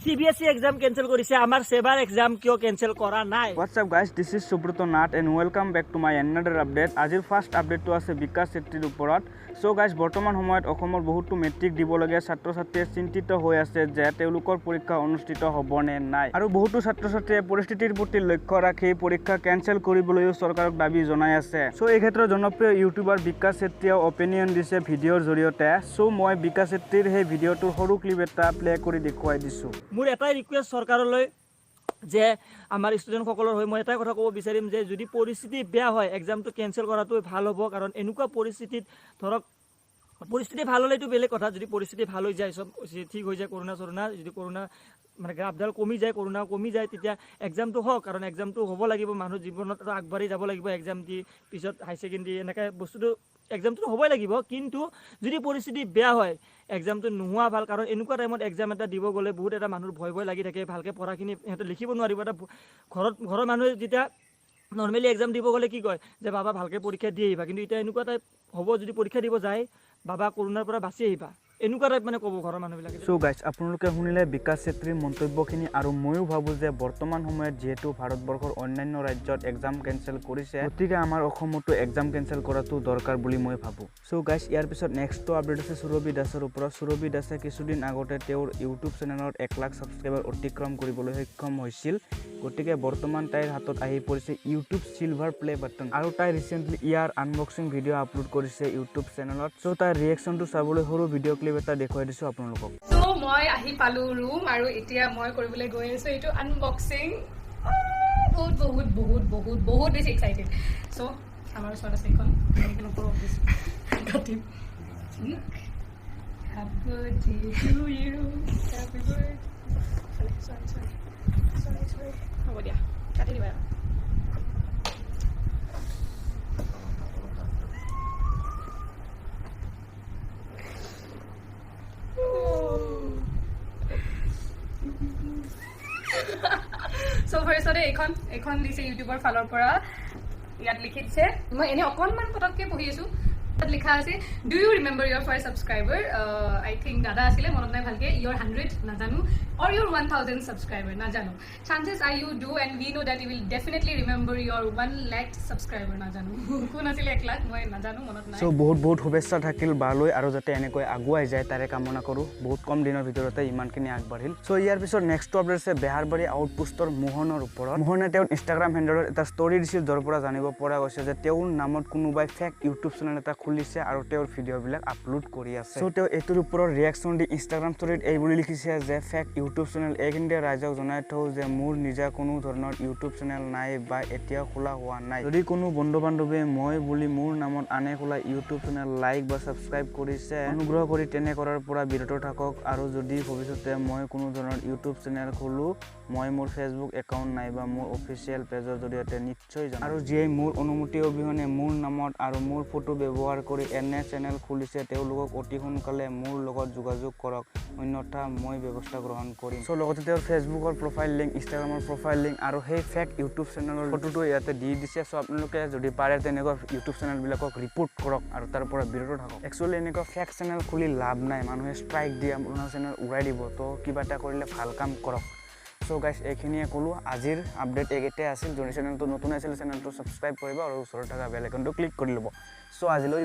CBSE exam cancel কৰিছে আমাৰ সেবাৰ exam কিয় cancel কৰা নাই What's up guys, this is Subrata Nath and welcome back to my another update. আজিৰ first আপডেটটো আছে বিকাশ চেত্ৰীৰ ওপৰত। সো গাইজ বৰ্তমান সময়ত অসমৰ বহুতো মেট্ৰিক দিবলগীয়া ছাত্ৰ-ছাত্ৰীয়ে চিন্তিত হৈ আছে যে তেওঁলোকৰ পৰীক্ষা অনুষ্ঠিত হ'ব নে নাই আৰু বহুতো ছাত্ৰ-ছাত্ৰীয়ে পৰিস্থিতিৰ প্ৰতি লক্ষ্য ৰাখি পৰীক্ষা কেনসেল কৰিবলৈও চৰকাৰক দাবী জনাই আছে। সো এই ক্ষেত্ৰত জনপ্ৰিয় ইউটিউবাৰ বিকাশ চেত্ৰীয়ে অপিনিয়ন দিছে ভিডিঅ'ৰ জৰিয়তে। সো মই বিকাশ চেত্ৰীৰ সেই ভিডিঅ'টোৰ সৰু ক্লিপ এটা প্লে কৰি দেখুৱাই দিছো। মোৰ এটাই ৰিকুৱেষ্ট চৰকাৰলৈ যে আমাৰ ষ্টুডেণ্টসকলৰ হৈ মই এটাই কথা ক'ব বিচাৰিম যে যদি পৰিস্থিতি বেয়া হয় এক্সামটো কেনসেল কৰাটো ভাল হ'ব কাৰণ এনেকুৱা পৰিস্থিতিত ধৰক পৰিস্থিতি ভাল হ'লেতো বেলেগ কথা যদি পৰিস্থিতি ভাল হৈ যায় সব ঠিক হৈ যায় কৰোনা যদি কৰোনা মানে গ্ৰাফডাল কমি যায় কৰোনা কমি যায় তেতিয়া এক্সামটো হওক কাৰণ এক্সামটো হ'ব লাগিব মানুহ জীৱনত আগবাঢ়ি যাব লাগিব এক্সাম দি পিছত হাই ছেকেণ্ডেৰী এনেকৈ বস্তুটো এক্সামটো হ'বই লাগিব কিন্তু যদি পৰিস্থিতি বেয়া হয় এক্সামটো নোহোৱা ভাল কাৰণ এনেকুৱা টাইমত এক্সাম এটা দিব গ'লে বহুত এটা মানুহৰ ভয় লাগি থাকে ভালকৈ পঢ়াখিনি সিহঁতে লিখিব নোৱাৰিব এটা ঘৰৰ মানুহে যেতিয়া নৰ্মেলি এক্সাম দিব গ'লে কি কয় যে বাবা ভালকৈ পৰীক্ষা দি আহিবা কিন্তু এতিয়া এনেকুৱা টাইপ হ'ব যদি পৰীক্ষা দিব যায় বাবা কৰোনাৰ পৰা বাচি আহিবা এনেকুৱা টাইপ মানে ক'ব ঘৰৰ মানুহবিলাকে। সো গাইজ আপোনালোকে শুনিলে বিকাশ চেত্ৰীৰ মন্তব্যখিনি আৰু ময়ো ভাবোঁ যে বৰ্তমান সময়ত যিহেতু ভাৰতবৰ্ষৰ অন্যান্য ৰাজ্যত এক্সাম কেনসেল কৰিছে গতিকে আমাৰ অসমতো এক্সাম কেনসেল কৰাটো দৰকাৰ বুলি মই ভাবোঁ। সো গাইজ ইয়াৰ পিছত নেক্সটটো আপডেট আছে সুৰভি দাসৰ ওপৰত। সুৰভি দাসে কিছুদিন আগতে তেওঁৰ ইউটিউব চেনেলত 1 লাখ ছাবস্ক্ৰাইবাৰ অতিক্ৰম কৰিবলৈ সক্ষম হৈছিল গতিকে বৰ্তমান তাইৰ হাতত আহি পৰিছে ইউটিউব চিলভাৰ প্লে বাটন আৰু তাই ৰিচেণ্টলি ইয়াৰ আনবক্সিং ভিডিঅ' আপলোড কৰিছে ইউটিউব চেনেলত। সো তাইৰ ৰিয়েকশ্যনটো চাবলৈ সৰু ভিডিঅ' ক্লিপ এটা দেখুৱাই দিছোঁ আপোনালোকক। সো মই আহি পালোঁ ৰুম আৰু এতিয়া মই কৰিবলৈ গৈ আছোঁ এইটো আনবক্সিং বহুত বেছি এক্সাইটেড। সো আমাৰ ওচৰত আছে এইখন ওপৰত কাটিম Happy birthday to you. Happy birthday. Sorry. হ'ব দিয়া কাটি দিবা। সো ফাৰ্ষ্টতে এইখন দিছে ইউটিউবৰ ফালৰ পৰা ইয়াত লিখি দিছে মই এনে অকণমান পটককৈ পঢ়ি আছোঁ তাত লিখা আছে do you remember your first subscriber I think দাদা আছিলে মনত নাই ভালকৈ ইয়ৰ 100 নাজানো অৰ ইয়ৰ 1000 ছাবস্ক্ৰাইবাৰ নাজানো chances are you do and we know that you will definitely remember your 1 lakh subscriber নাজানো কোন আছিলে 1 লাখ মই নাজানো মনত নাই। চ' বহুত শুভেচ্ছা থাকিল বালৈ আৰু যাতে এনেকৈ আগুৱাই যায় তাৰে কামনা কৰোঁ বহুত কম দিনৰ ভিতৰতে ইমানখিনি আগবাঢ়িল। চ' ইয়াৰ পিছত নেক্সট আপডেট আছে বেহাৰবাৰী আউটপোষ্টৰ মোহনৰ ওপৰত। মোহনে তেওঁৰ ইনষ্টাগ্ৰাম হেণ্ডেলত এটা ষ্টৰি দিছিল য'ৰ পৰা জানিব পৰা গৈছে যে তেওঁৰ নামত কোনোবাই ফেক ইউটিউব চেনেল এটা খুলিছে আৰু তেওঁৰ ভিডিঅ'বিলাক আপলোড কৰি আছে। চ' তেওঁ এইটোৰ ওপৰত ৰিয়েকশ্যন দি ইনষ্টাগ্ৰাম ষ্টৰিত এই বুলি লিখিছে যে ফেক ইউটিউব চেনেল এইখিনিতে ৰাইজক জনাই থওঁ যে মোৰ নিজা কোনো ধৰণৰ ইউটিউব চেনেল নাই বা এতিয়াও খোলা হোৱা নাই। যদি কোনো বন্ধু বান্ধৱীয়ে মই বুলি মোৰ নামত আনে খোলা ইউটিউব চেনেল লাইক বা ছাবস্ক্ৰাইব কৰিছে অনুগ্ৰহ কৰি তেনে কৰাৰ পৰা বিৰত থাকক আৰু যদি ভৱিষ্যতে মই কোনো ধৰণৰ ইউটিউব চেনেল খোলোঁ মই মোৰ ফেচবুক একাউণ্ট নাইবা মোৰ অফিচিয়েল পেজৰ জৰিয়তে নিশ্চয় যাম আৰু যিয়ে মোৰ অনুমতি অবিহনে মোৰ নামত আৰু মোৰ ফটো ব্যৱহাৰ কৰি এনে চেনেল খুলিছে তেওঁলোকক অতি সোনকালে মোৰ লগত যোগাযোগ কৰক অন্যথা মই ব্যৱস্থা গ্ৰহণ কৰিম। চ' লগতে তেওঁৰ ফেচবুকৰ প্ৰফাইল লিংক ইনষ্টাগ্ৰামৰ প্ৰফাইল লিংক আৰু সেই ফেক ইউটিউব চেনেলৰ ফটোটো ইয়াতে দি দিছে। চ' আপোনালোকে যদি পাৰে তেনেকুৱা ইউটিউব চেনেলবিলাকক ৰিপৰ্ট কৰক আৰু তাৰ পৰা বিৰত থাকক। একচুৱেলি এনেকুৱা ফেক চেনেল খুলি লাভ নাই মানুহে ষ্ট্ৰাইক দিয়ে আপোনাৰ চেনেল উৰাই দিব তো কিবা এটা কৰিলে ভাল কাম কৰক। চ' গাইজ এইখিনিয়ে ক'লোঁ আজিৰ আপডেট এইকেইটাই আছিল। যদি চেনেলটো নতুন আছিল চেনেলটো ছাবস্ক্ৰাইব কৰিব আৰু ওচৰত থকা বেল আইকনটো ক্লিক কৰি ল'ব। চ' আজিলৈ